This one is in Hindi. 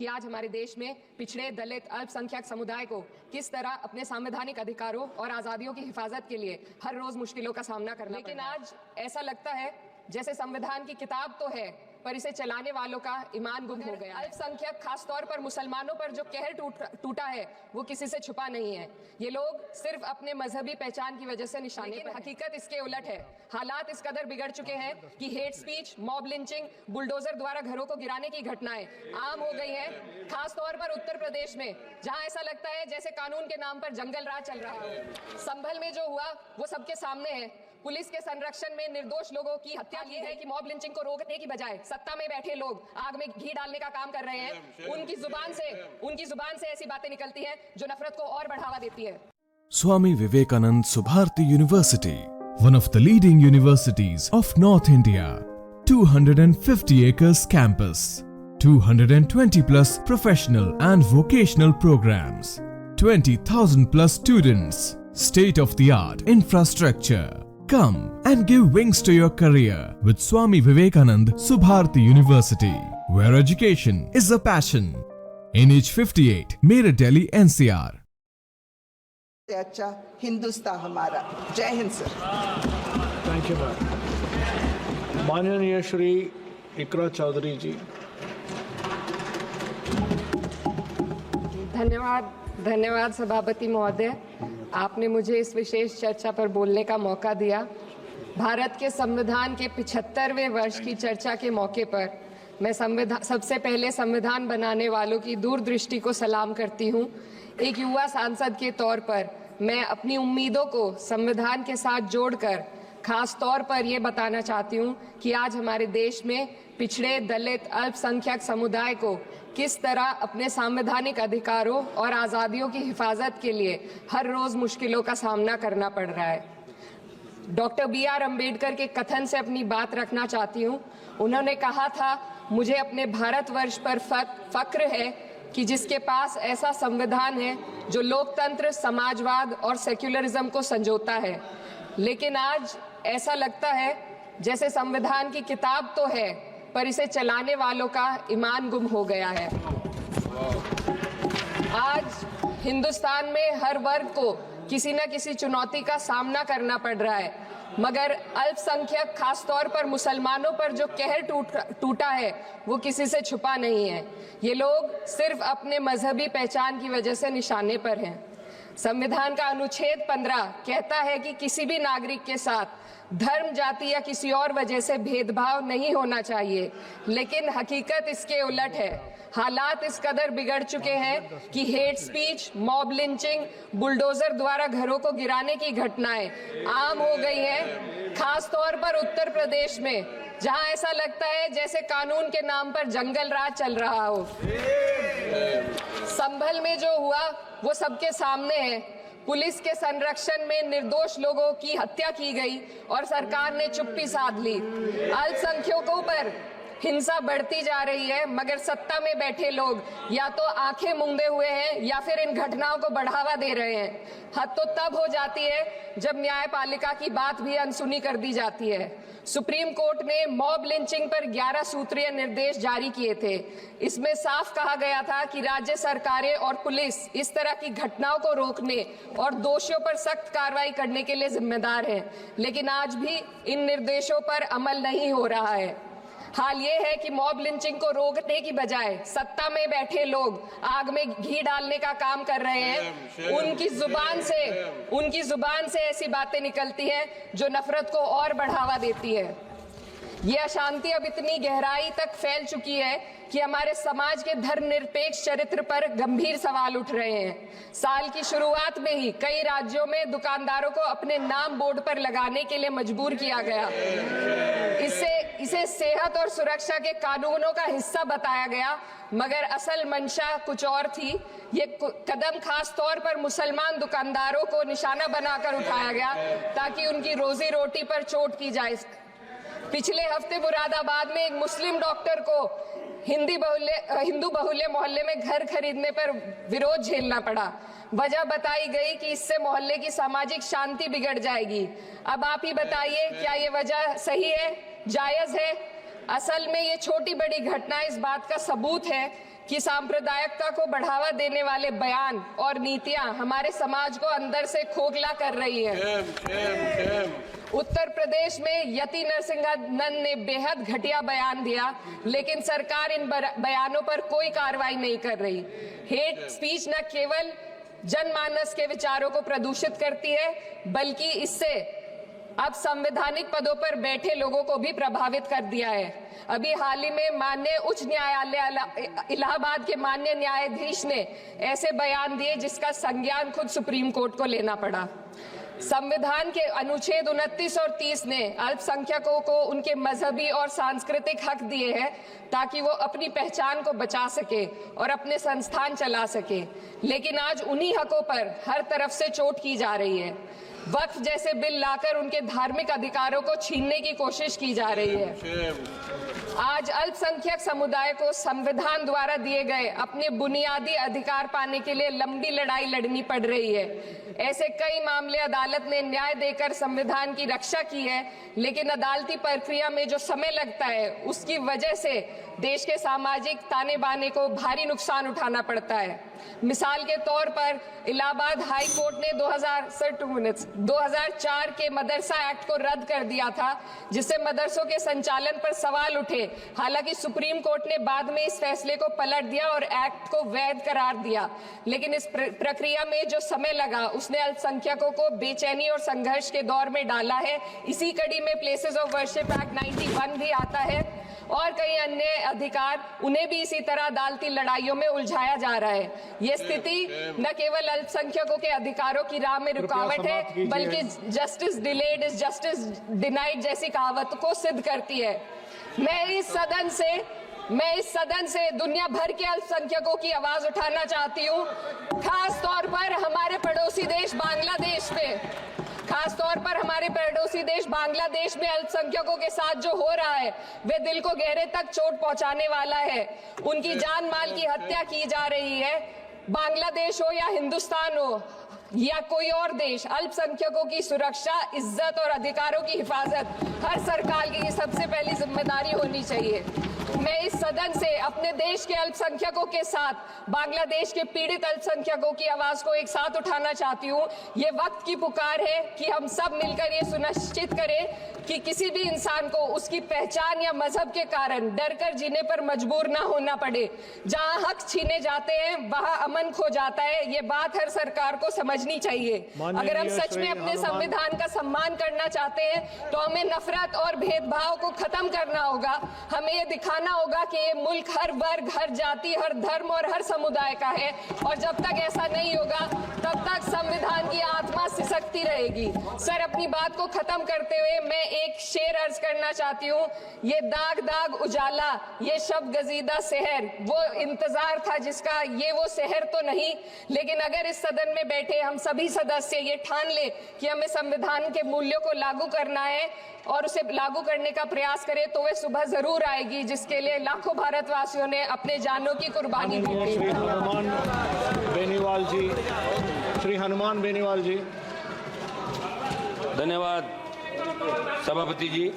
कि आज हमारे देश में पिछड़े, दलित, अल्पसंख्यक समुदाय को किस तरह अपने संवैधानिक अधिकारों और आज़ादियों की हिफाजत के लिए हर रोज मुश्किलों का सामना करना पड़ रहा है। लेकिन आज ऐसा लगता है जैसे संविधान की किताब तो है पर इसे चलाने वालों का ईमान गुम हो गया। अल्पसंख्यक खासतौर पर मुसलमानों पर जो कहर टूटा है वो किसी से छुपा नहीं है। ये लोग सिर्फ अपने मजहबी पहचान की वजह से निशाने पर, हकीकत इसके उलट है। हालात इस कदर बिगड़ चुके हैं कि hate speech, mob lynching, bulldozer द्वारा घरों को गिराने की घटनाएं आम हो गई हैं, खासतौर पर उत्तर प्रदेश में, जहां ऐसा लगता है जैसे कानून के नाम पर जंगल राज चल रहा हो। संभल में जो हुआ वो सबके सामने है। पुलिस के संरक्षण में निर्दोष लोगों की हत्या की है कि मॉब लिंचिंग को रोकने की बजाय सत्ता में बैठे लोग आग में घी डालने का काम कर रहे हैं। उनकी जुबान से ऐसी बातें निकलती हैं जो नफरत को और बढ़ावा देती है। Swami Vivekanand Subharti University, one of the leading universities of North India. 250 acres campus, 220 plus professional and vocational programs, 20,000 plus students, state of the art infrastructure. Come and give wings to your career with Swami Vivekanand Subharti University, where education is a passion. NH58, Meerut, Delhi, NCR. अच्छा हिंदुस्तान हमारा। जय Hind sir. Thank you ma'am. माननीय श्री इकरा चौधरी जी। धन्यवाद सभापति महोदय, आपने मुझे इस विशेष चर्चा पर बोलने का मौका दिया। भारत के संविधान के 75वें वर्ष की चर्चा के मौके पर मैं सबसे पहले संविधान बनाने वालों की दूरदृष्टि को सलाम करती हूँ। एक युवा सांसद के तौर पर मैं अपनी उम्मीदों को संविधान के साथ जोड़कर खास तौर पर ये बताना चाहती हूँ कि आज हमारे देश में पिछड़े, दलित, अल्पसंख्यक समुदाय को किस तरह अपने संवैधानिक अधिकारों और आज़ादियों की हिफाजत के लिए हर रोज मुश्किलों का सामना करना पड़ रहा है। Doctor B.R. अम्बेडकर के कथन से अपनी बात रखना चाहती हूँ। उन्होंने कहा था, मुझे अपने भारतवर्ष पर फक्र है कि जिसके पास ऐसा संविधान है जो लोकतंत्र, समाजवाद और सेक्युलरिज्म को संजोता है। लेकिन आज ऐसा लगता है जैसे संविधान की किताब तो है पर इसे चलाने वालों का ईमान गुम हो गया है। आज हिंदुस्तान में हर वर्ग को किसी न किसी चुनौती का सामना करना पड़ रहा है, मगर अल्पसंख्यक खासतौर पर मुसलमानों पर जो कहर टूटा है वो किसी से छुपा नहीं है। ये लोग सिर्फ अपने मजहबी पहचान की वजह से निशाने पर हैं। संविधान का अनुच्छेद 15 कहता है कि किसी भी नागरिक के साथ धर्म, जाति या किसी और वजह से भेदभाव नहीं होना चाहिए, लेकिन हकीकत इसके उलट है। हालात इस कदर बिगड़ चुके हैं कि hate speech, mob lynching, bulldozer द्वारा घरों को गिराने की घटनाएं आम हो गई हैं, खास तौर पर उत्तर प्रदेश में, जहां ऐसा लगता है जैसे कानून के नाम पर जंगल राज चल रहा हो। संभल में जो हुआ वो सबके सामने है। पुलिस के संरक्षण में निर्दोष लोगों की हत्या की गई और सरकार ने चुप्पी साध ली। अल्पसंख्यकों पर हिंसा बढ़ती जा रही है, मगर सत्ता में बैठे लोग या तो आंखें मूंदे हुए हैं या फिर इन घटनाओं को बढ़ावा दे रहे हैं। हद तो तब हो जाती है जब न्यायपालिका की बात भी अनसुनी कर दी जाती है। सुप्रीम कोर्ट ने मॉब लिंचिंग पर 11 सूत्रीय निर्देश जारी किए थे। इसमें साफ कहा गया था कि राज्य सरकारें और पुलिस इस तरह की घटनाओं को रोकने और दोषियों पर सख्त कार्रवाई करने के लिए जिम्मेदार हैं, लेकिन आज भी इन निर्देशों पर अमल नहीं हो रहा है। हाल ये है कि मॉब लिंचिंग को रोकने की बजाय सत्ता में बैठे लोग आग में घी डालने का काम कर रहे हैं। उनकी जुबान से ऐसी बातें निकलती हैं जो नफरत को और बढ़ावा देती है। ये अशांति अब इतनी गहराई तक फैल चुकी है कि हमारे समाज के धर्मनिरपेक्ष चरित्र पर गंभीर सवाल उठ रहे हैं। साल की शुरुआत में ही कई राज्यों में दुकानदारों को अपने नाम बोर्ड पर लगाने के लिए मजबूर किया गया। इसे सेहत और सुरक्षा के कानूनों का हिस्सा बताया गया, मगर असल मंशा कुछ और थी। ये कदम खास तौर पर मुसलमान दुकानदारों को निशाना बनाकर उठाया गया ताकि उनकी रोजी रोटी पर चोट की जाए। पिछले हफ्ते मुरादाबाद में एक मुस्लिम डॉक्टर को हिंदू बहुल्य मोहल्ले में घर खरीदने पर विरोध झेलना पड़ा। वजह बताई गई कि इससे मोहल्ले की सामाजिक शांति बिगड़ जाएगी। अब आप ही बताइए, क्या ये वजह सही है, जायज है? असल में ये छोटी बड़ी घटना इस बात का सबूत है कि सांप्रदायिकता को बढ़ावा देने वाले बयान और नीतियां हमारे समाज को अंदर से खोखला कर रही है। उत्तर प्रदेश में यति नरसिंहन ने बेहद घटिया बयान दिया, लेकिन सरकार इन बयानों पर कोई कार्रवाई नहीं कर रही। हेट स्पीच न केवल जनमानस के विचारों को प्रदूषित करती है, बल्कि इससे अब संवैधानिक पदों पर बैठे लोगों को भी प्रभावित कर दिया है। अभी हाल ही में माननीय उच्च न्यायालय इलाहाबाद के माननीय न्यायाधीश ने ऐसे बयान दिए जिसका संज्ञान खुद सुप्रीम कोर्ट को लेना पड़ा। संविधान के अनुच्छेद 29 और 30 ने अल्पसंख्यकों को उनके मजहबी और सांस्कृतिक हक दिए हैं ताकि वो अपनी पहचान को बचा सके और अपने संस्थान चला सके, लेकिन आज उन्हीं हकों पर हर तरफ से चोट की जा रही है। वक्फ जैसे बिल लाकर उनके धार्मिक अधिकारों को छीनने की कोशिश की जा रही है। आज अल्पसंख्यक समुदाय को संविधान द्वारा दिए गए अपने बुनियादी अधिकार पाने के लिए लंबी लड़ाई लड़नी पड़ रही है। ऐसे कई मामले अदालत ने न्याय देकर संविधान की रक्षा की है, लेकिन अदालती प्रक्रिया में जो समय लगता है उसकी वजह से देश के सामाजिक ताने बाने को भारी नुकसान उठाना पड़ता है। मिसाल के तौर पर इलाहाबाद हाई कोर्ट ने 2004 के मदरसा एक्ट को रद्द कर दिया था, जिससे मदरसों के संचालन पर सवाल उठे। हालांकि सुप्रीम कोर्ट ने बाद में इस फैसले को पलट दिया और एक्ट को वैध करार दिया, लेकिन इस प्रक्रिया में जो समय लगा उसने अल्पसंख्यकों को बेचैनी और संघर्ष के दौर में डाला है। इसी कड़ी में प्लेसेस ऑफ वर्शिप एक्ट 91 भी आता है और कई अन्य अधिकार, उन्हें भी इसी तरह अदालती लड़ाइयों में उलझाया जा रहा है। ये स्थिति न केवल अल्पसंख्यकों के अधिकारों की राह में रुकावट है, बल्कि justice delayed is justice denied जैसी कहावत को सिद्ध करती है। मैं इस सदन से दुनिया भर के अल्पसंख्यकों की आवाज उठाना चाहती हूँ, खास तौर पर हमारे पड़ोसी देश बांग्लादेश में अल्पसंख्यकों के साथ जो हो रहा है वे दिल को गहरे तक चोट पहुंचाने वाला है। उनकी जान माल की हत्या की जा रही है। बांग्लादेश हो या हिंदुस्तान हो या कोई और देश, अल्पसंख्यकों की सुरक्षा, इज्जत और अधिकारों की हिफाजत हर सरकार की सबसे पहली जिम्मेदारी होनी चाहिए। मैं इस सदन से अपने देश के अल्पसंख्यकों के साथ बांग्लादेश के पीड़ित अल्पसंख्यकों की आवाज को एक साथ उठाना चाहती हूँ। ये वक्त की पुकार है कि हम सब मिलकर ये सुनिश्चित करें कि किसी भी इंसान को उसकी पहचान या मजहब के कारण डर कर जीने पर मजबूर ना होना पड़े। जहाँ हक छीने जाते हैं वहाँ अमन खो जाता है। ये बात हर सरकार को समझनी चाहिए। अगर हम सच में अपने संविधान का सम्मान करना चाहते हैं तो हमें नफरत और भेदभाव को खत्म करना होगा। हमें ये दिखाना होगा कि ये मुल्क हर वर्ग, हर जाति, हर धर्म और हर समुदाय का है, और जब तक ऐसा नहीं होगा तब तक संविधान की आत्मा सिसकती रहेगी। सर, अपनी बात को खत्म करते हुए मैं एक शेर अर्ज करना चाहती हूँ। ये दाग दाग उजाला, ये शब गजीदा शहर, वो इंतजार था जिसका ये वो शहर तो नहीं। लेकिन अगर इस सदन में बैठे हम सभी सदस्य ये ठान ले कि हमें संविधान के मूल्यों को लागू करना है और उसे लागू करने का प्रयास करें, तो वे सुबह जरूर आएगी जिसके लिए लाखों भारतवासियों ने अपने जानों की कुर्बानी दी। श्री हनुमान बेनीवाल जी। धन्यवाद सभापति जी।